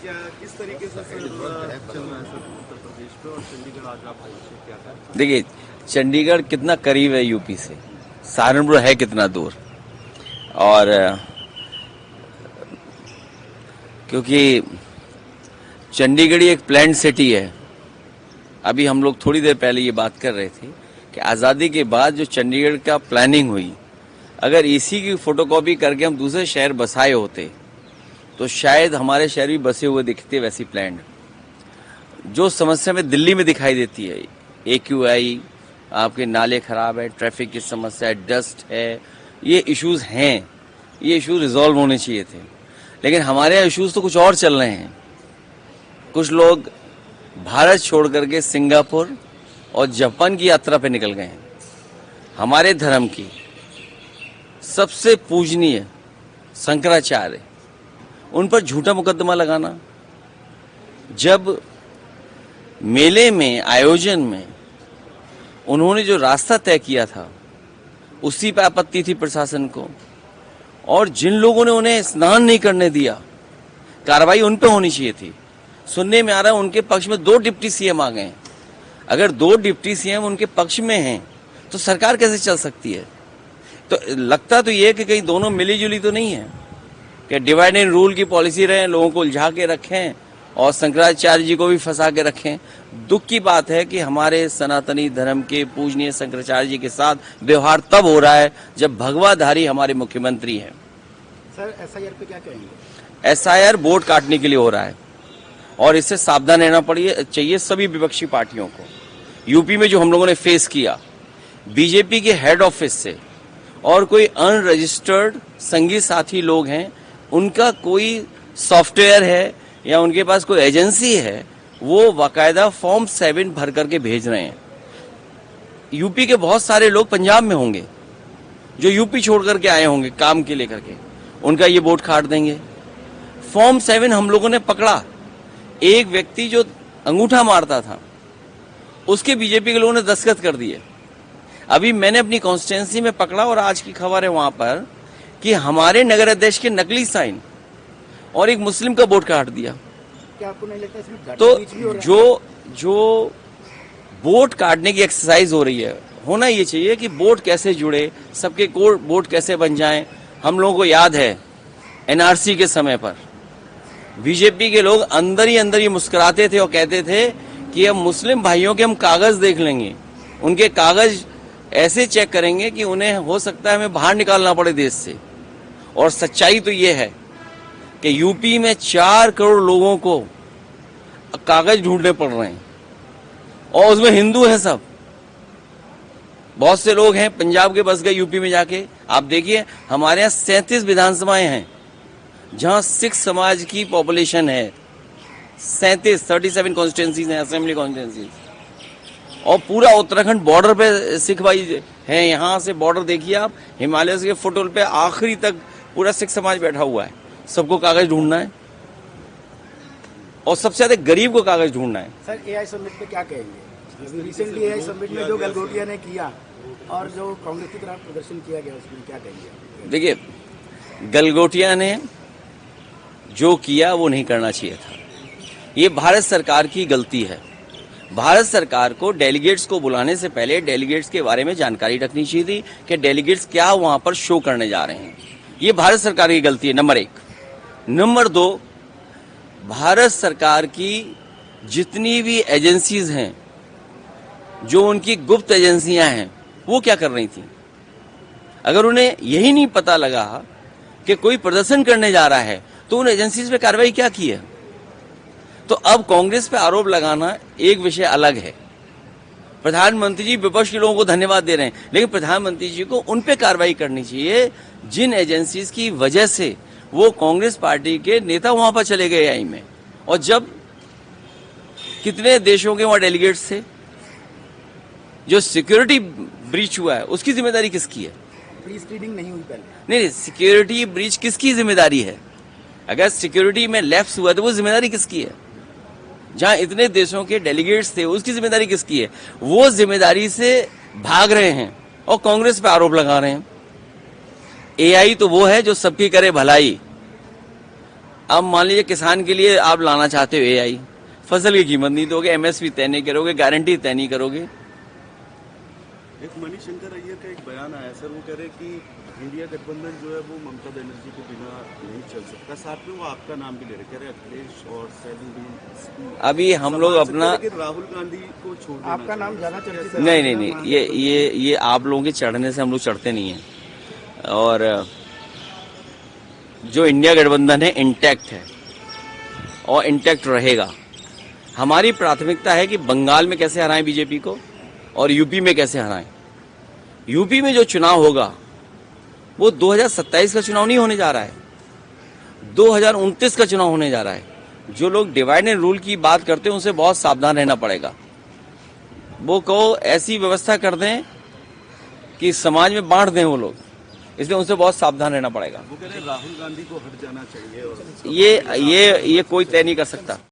क्या किस तरीके से सर चल रहा है सर उत्तर प्रदेश पे, और चंडीगढ़ आज आप पहुंचे, क्या करें? देखिए, चंडीगढ़ कितना करीब है यूपी से, सहारनपुर है कितना दूर। और क्योंकि चंडीगढ़ एक प्लान्ड सिटी है। अभी हम लोग थोड़ी देर पहले ये बात कर रहे थे कि आज़ादी के बाद जो चंडीगढ़ का प्लानिंग हुई, अगर इसी की फोटोकॉपी करके हम दूसरे शहर बसाए होते तो शायद हमारे शहर भी बसे हुए दिखते वैसी प्लान्ड। जो समस्या में दिल्ली में दिखाई देती है, AQI, आपके नाले खराब है, ट्रैफिक की समस्या है, डस्ट है, ये इश्यूज हैं, ये इश्यूज रिजॉल्व होने चाहिए थे। लेकिन हमारे यहाँ इश्यूज तो कुछ और चल रहे हैं। कुछ लोग भारत छोड़ करके सिंगापुर और जापान की यात्रा पे निकल गए हैं। हमारे धर्म की सबसे पूजनीय शंकराचार्य, उन पर झूठा मुकदमा लगाना। जब मेले में, आयोजन में उन्होंने जो रास्ता तय किया था, उसी पे आपत्ति थी प्रशासन को। और जिन लोगों ने उन्हें स्नान नहीं करने दिया, कार्रवाई उन पे होनी चाहिए थी। सुनने में आ रहा है उनके पक्ष में 2 डिप्टी CM आ गए हैं। अगर 2 डिप्टी CM उनके पक्ष में हैं तो सरकार कैसे चल सकती है? तो लगता तो ये कि कहीं दोनों मिली जुली तो नहीं है, कि डिवाइड एंड रूल की पॉलिसी रहे, लोगों को उलझा के रखें और शंकराचार्य जी को भी फंसा के रखें। दुख की बात है कि हमारे सनातनी धर्म के पूजनीय शंकराचार्य जी के साथ व्यवहार तब हो रहा है जब भगवाधारी हमारे मुख्यमंत्री हैं। सर SIR पे क्या कहेंगे? SIR वोट काटने के लिए हो रहा है और इससे सावधान रहना चाहिए सभी विपक्षी पार्टियों को। यूपी में जो हम लोगों ने फेस किया, बीजेपी के हेड ऑफिस से और कोई अनरजिस्टर्ड संगी साथी लोग हैं, उनका कोई सॉफ्टवेयर है या उनके पास कोई एजेंसी है, वो बाकायदा फॉर्म 7 भर करके भेज रहे हैं। यूपी के बहुत सारे लोग पंजाब में होंगे जो यूपी छोड़ करके आए होंगे काम के लेकर के, उनका ये वोट काट देंगे। फॉर्म 7 हम लोगों ने पकड़ा। एक व्यक्ति जो अंगूठा मारता था, उसके बीजेपी के लोगों ने दस्तखत कर दिए। अभी मैंने अपनी कॉन्स्टिट्यूंसी में पकड़ा और आज की खबर है वहां पर कि हमारे नगर अध्यक्ष के नकली साइन और एक मुस्लिम का वोट काट दिया। क्या आपको नहीं लगता इसमें तो जो वोट काटने की एक्सरसाइज हो रही है, होना ये चाहिए कि वोट कैसे जुड़े, सबके वोट कैसे बन जाएं। हम लोगों को याद है NRC के समय पर बीजेपी के लोग अंदर ही अंदर ये मुस्कुराते थे और कहते थे कि अब मुस्लिम भाइयों के हम कागज देख लेंगे, उनके कागज ऐसे चेक करेंगे कि उन्हें हो सकता है हमें बाहर निकालना पड़े देश से। और सच्चाई तो ये है कि यूपी में 4 करोड़ लोगों को कागज ढूंढने पड़ रहे हैं और उसमें हिंदू हैं सब। बहुत से लोग हैं पंजाब के बस गए यूपी में जाके। आप देखिए हमारे यहाँ 37 विधानसभाएं हैं जहां सिख समाज की पॉपुलेशन है। 37 कॉन्स्टिट्यूंसीज हैं, असेंबली कॉन्स्टिट्यूंसीज। और पूरा उत्तराखंड बॉर्डर पे सिख भाई हैं। यहाँ से बॉर्डर देखिए आप, हिमालय के फुटहोल पे आखिरी तक पूरा सिख समाज बैठा हुआ है। सबको कागज ढूंढना है और सबसे ज्यादा गरीब को कागज ढूंढना है। सर AI समिट पे क्या कहेंगे? रिसेंटली AI समिट में जो गलगोटिया ने किया और जो कांग्रेस की तरफ प्रदर्शन किया गया, उसमें क्या कहेंगे? देखिए, गलगोटिया ने जो किया वो नहीं करना चाहिए था। ये भारत सरकार की गलती है। भारत सरकार को डेलीगेट्स को बुलाने से पहले डेलीगेट्स के बारे में जानकारी रखनी चाहिए थी कि डेलीगेट्स क्या वहां पर शो करने जा रहे हैं। ये भारत सरकार की गलती है, नंबर 1। नंबर 2, भारत सरकार की जितनी भी एजेंसीज हैं, जो उनकी गुप्त एजेंसियां हैं, वो क्या कर रही थी? अगर उन्हें यही नहीं पता लगा कि कोई प्रदर्शन करने जा रहा है तो उन एजेंसीज पे कार्रवाई क्या की है? तो अब कांग्रेस पे आरोप लगाना एक विषय अलग है। प्रधानमंत्री जी विपक्ष के लोगों को धन्यवाद दे रहे हैं, लेकिन प्रधानमंत्री जी को उन पे कार्रवाई करनी चाहिए जिन एजेंसीज की वजह से वो कांग्रेस पार्टी के नेता वहां पर चले गए AI में। और जब कितने देशों के वहां डेलीगेट्स थे, जो सिक्योरिटी ब्रीच हुआ है उसकी जिम्मेदारी किसकी है? प्री स्क्रीनिंग नहीं हुई पहले। नहीं, सिक्योरिटी ब्रीच किसकी जिम्मेदारी है? अगर सिक्योरिटी में लैप्स हुआ तो वो जिम्मेदारी किसकी है? जहां इतने देशों के डेलीगेट्स थे उसकी जिम्मेदारी किसकी है? वो जिम्मेदारी से भाग रहे हैं और कांग्रेस पे आरोप लगा रहे हैं। AI तो वो है जो सबकी करे भलाई। अब मान लीजिए किसान के लिए आप लाना चाहते हो एआई, फसल की कीमत नहीं दोगे, एमएसपी तय नहीं करोगे, गारंटी तय नहीं करोगे। एक मणिशंकर अय्यर का एक बयान आया सर, वो कह रहे हैं कि इंडिया गठबंधन जो है वो ममता बनर्जी के बिना नहीं चल सकता। साथ में वो आपका नाम भी ले रहे, कह रहे अखिलेश और सैनी। अभी हम लोग अपना राहुल गांधी को छोड़ देना आपका नाम ज्यादा चर्चित है। नहीं, ये आप लोगों के चढ़ने से हम लोग चढ़ते नहीं हैं। और जो इंडिया गठबंधन है इंटैक्ट है और इंटैक्ट रहेगा। हमारी प्राथमिकता है कि बंगाल में कैसे हराएं बीजेपी को और यूपी में कैसे हराएं। यूपी में जो चुनाव होगा वो 2027 का चुनाव नहीं होने जा रहा है, 2029 का चुनाव होने जा रहा है। जो लोग डिवाइड एंड रूल की बात करते हैं उनसे बहुत सावधान रहना पड़ेगा। वो कहो ऐसी व्यवस्था कर दें कि समाज में बांट दें वो लोग, इसलिए उनसे बहुत सावधान रहना पड़ेगा। वो कह रहे हैं राहुल गांधी को हट जाना चाहिए और ये कोई तय नहीं कर सकता।